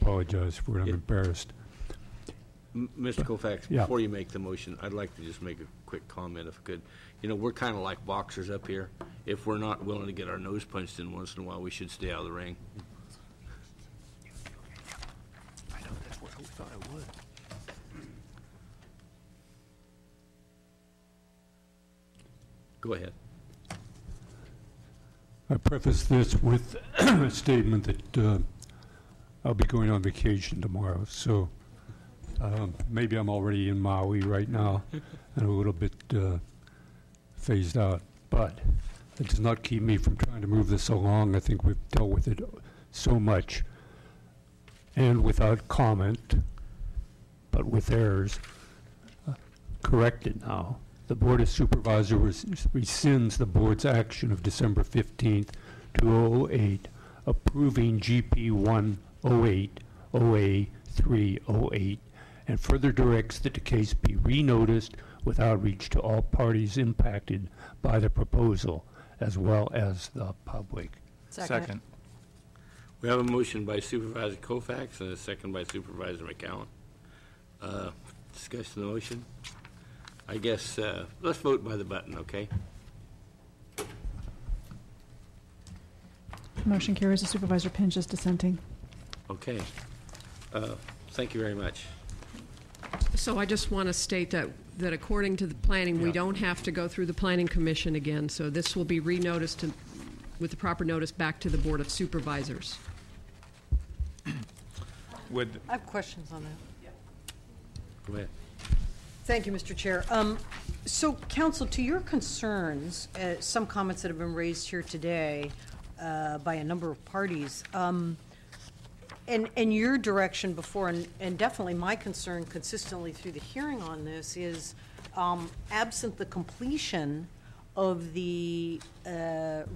apologize for it. I'm embarrassed. Mr. Koufax, Yeah. before you make the motion, I'd like to just make a quick comment if I could. You know, we're kind of like boxers up here. If we're not willing to get our nose punched in once in a while, we should stay out of the ring. I know, that's what I thought I would. Go ahead. I preface this with a statement that I'll be going on vacation tomorrow, so maybe I'm already in Maui right now and a little bit phased out. But it does not keep me from trying to move this along. I think we've dealt with it so much, and without comment, but with errors, corrected now. The Board of Supervisors rescinds the board's action of December 15th, 2008, approving GP 108 OA 308, and further directs that the case be renoticed with outreach to all parties impacted by the proposal, as well as the public. Second. We have a motion by Supervisor Koufax and a second by Supervisor McCowan. Discussion of the motion. I guess let's vote by the button, okay? Motion carries. The Supervisor Pinch is dissenting. Okay. Thank you very much. So I just want to state that according to the planning, we don't have to go through the Planning Commission again. So this will be renoticed with the proper notice back to the Board of Supervisors. I have questions on that. Go ahead. Thank you, Mr. Chair. So, Council, to your concerns, some comments that have been raised here today by a number of parties, and your direction before, and definitely my concern consistently through the hearing on this is, absent the completion of the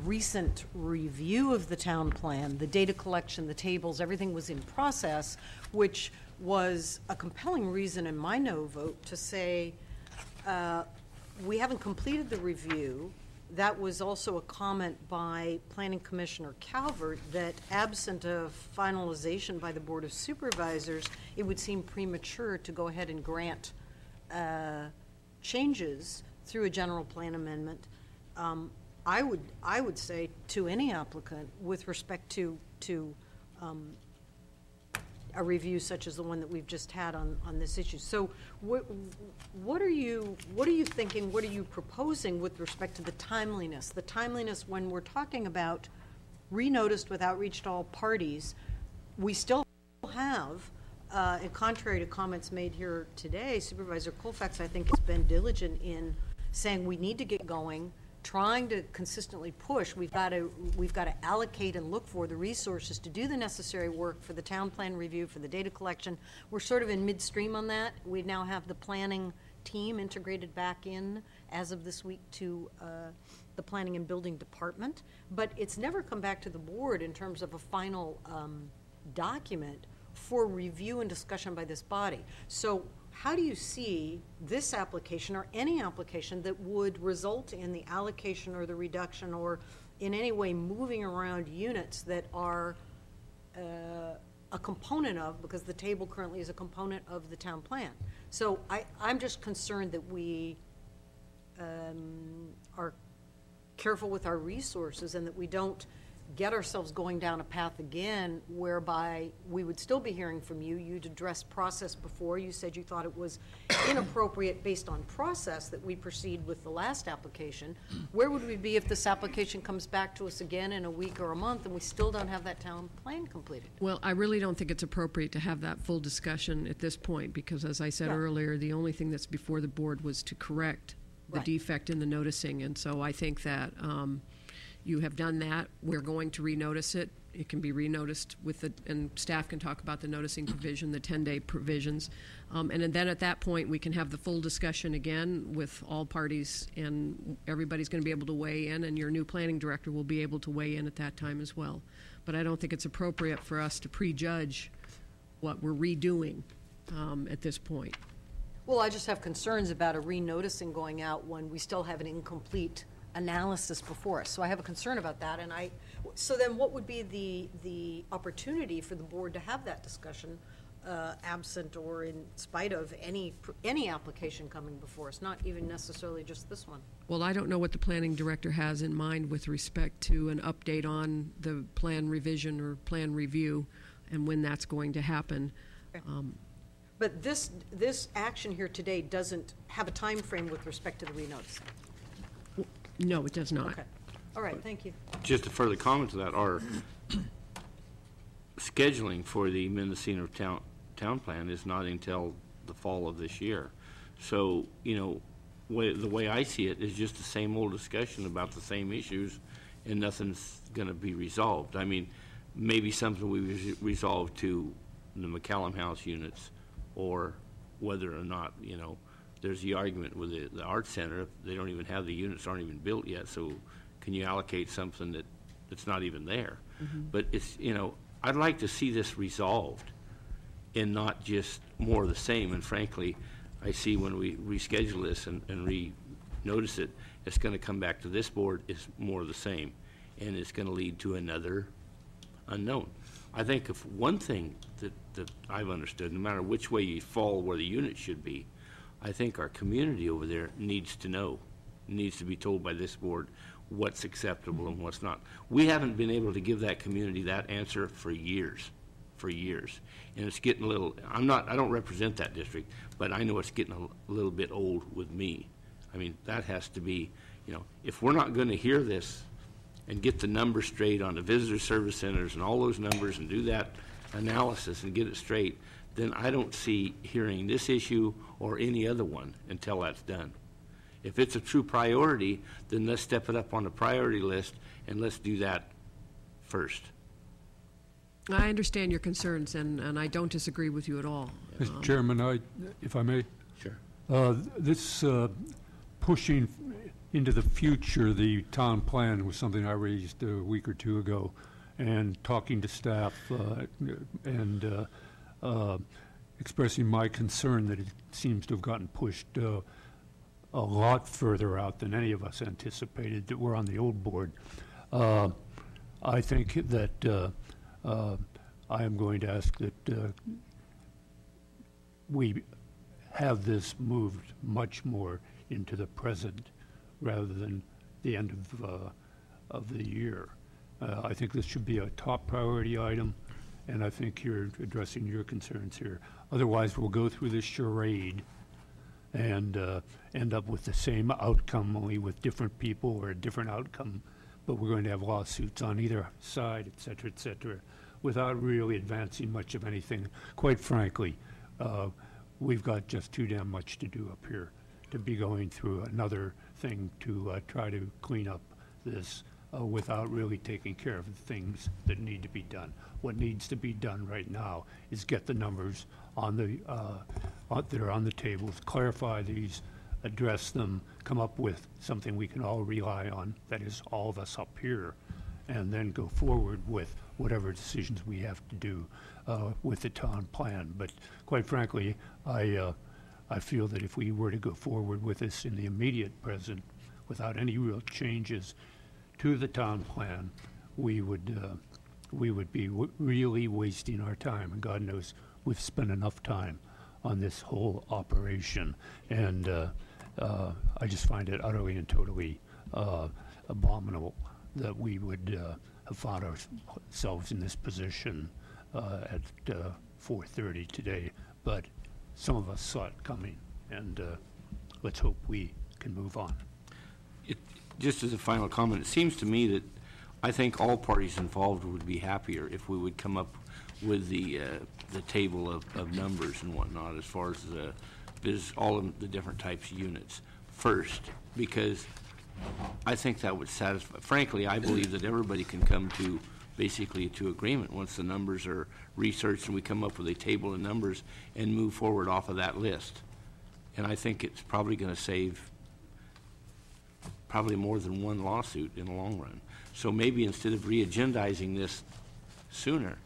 recent review of the town plan, the data collection, the tables, everything was in process, which was a compelling reason in my no vote to say we haven't completed the review. That was also a comment by Planning Commissioner Calvert that absent of finalization by the Board of Supervisors, it would seem premature to go ahead and grant changes through a general plan amendment. I would say to any applicant with respect to a review such as the one that we've just had on this issue. So what are you thinking, what are you proposing with respect to the timeliness? The timeliness when we're talking about renoticed with outreach to all parties, we still have, and contrary to comments made here today, Supervisor Koufax, I think, has been diligent in saying we need to get going, trying to consistently push. We've got to allocate and look for the resources to do the necessary work for the town plan review, for the data collection. We're sort of in midstream on that. We now have the planning team integrated back in as of this week to the planning and building department, but it's never come back to the board in terms of a final document for review and discussion by this body. So how do you see this application or any application that would result in the allocation or the reduction or in any way moving around units that are a component of, because the table currently is a component of the town plan? So I'm just concerned that we are careful with our resources and that we don't get ourselves going down a path again whereby we would still be hearing from you. You'd addressed process before. You said you thought it was inappropriate based on process that we proceed with the last application. Where would we be if this application comes back to us again in a week or a month and we still don't have that town plan completed? Well, I really don't think it's appropriate to have that full discussion at this point because, as I said earlier, the only thing that's before the board was to correct the defect in the noticing. And so I think that you have done that. We're going to renotice it. It can be renoticed with the, and staff can talk about the noticing provision, the 10-day provisions. And then at that point, we can have the full discussion again with all parties, and everybody's going to be able to weigh in, and your new planning director will be able to weigh in at that time as well. But I don't think it's appropriate for us to prejudge what we're redoing at this point. Well, I just have concerns about a renoticing going out when we still have an incomplete analysis before us. So I have a concern about that, and so then what would be the opportunity for the board to have that discussion, absent or in spite of any application coming before us, not even necessarily just this one? Well, I don't know what the planning director has in mind with respect to an update on the plan revision or plan review and when that's going to happen. Okay. But this action here today doesn't have a time frame with respect to the renoticing? No, it does not. Okay. All right, thank you. Just a further comment to that, our scheduling for the Mendocino town plan is not until the fall of this year. So, you know, the way I see it is just the same old discussion about the same issues, and nothing's going to be resolved. I mean, maybe something we resolve to the McCallum House units, or whether or not, you know, there's the argument with the Art Center. They don't even have the units, aren't even built yet, so can you allocate something that's not even there? But it's, you know, I'd like to see this resolved and not just more of the same. And frankly, I see when we reschedule this and re-notice it, it's going to come back to this board is more of the same, and it's going to lead to another unknown. I think if one thing that I've understood, no matter which way you fall where the unit should be, I think our community over there needs to know, needs to be told by this board what's acceptable and what's not. We haven't been able to give that community that answer for years. And it's getting a little, I don't represent that district, but I know it's getting a little bit old with me. I mean, that has to be, you know, if we're not going to hear this and get the numbers straight on the visitor service centers and all those numbers and do that analysis and get it straight, then I don't see hearing this issue or any other one until that's done. If it's a true priority, then let's step it up on the priority list and let's do that first. I understand your concerns, and I don't disagree with you at all. Mr. Chairman, if I may, Sure. this pushing into the future the town plan was something I raised a week or two ago, and talking to staff and expressing my concern that it seems to have gotten pushed a lot further out than any of us anticipated that were on the old board. I think that I am going to ask that we have this moved much more into the present rather than the end of the year. I think this should be a top priority item, and I think you're addressing your concerns here. Otherwise, we'll go through this charade and end up with the same outcome, only with different people or a different outcome, but we're going to have lawsuits on either side, et cetera, without really advancing much of anything. Quite frankly, we've got just too damn much to do up here to be going through another thing to try to clean up this without really taking care of the things that need to be done. What needs to be done right now is get the numbers on the that are on the tables, clarify these, address them, come up with something we can all rely on, that is all of us up here, and then go forward with whatever decisions we have to do with the town plan. But quite frankly, I feel that if we were to go forward with this in the immediate present without any real changes to the town plan, we would be really wasting our time, and God knows we've spent enough time on this whole operation, and I just find it utterly and totally abominable that we would have found ourselves in this position at 4:30 today, but some of us saw it coming, and let's hope we can move on. Just as a final comment, it seems to me that I think all parties involved would be happier if we would come up with the table of numbers and whatnot as far as all of the different types of units first, because I think that would satisfy. Frankly, I believe that everybody can come to basically to agreement once the numbers are researched and we come up with a table of numbers and move forward off of that list. And I think it's probably going to save probably more than one lawsuit in the long run. So maybe instead of re-agendizing this sooner,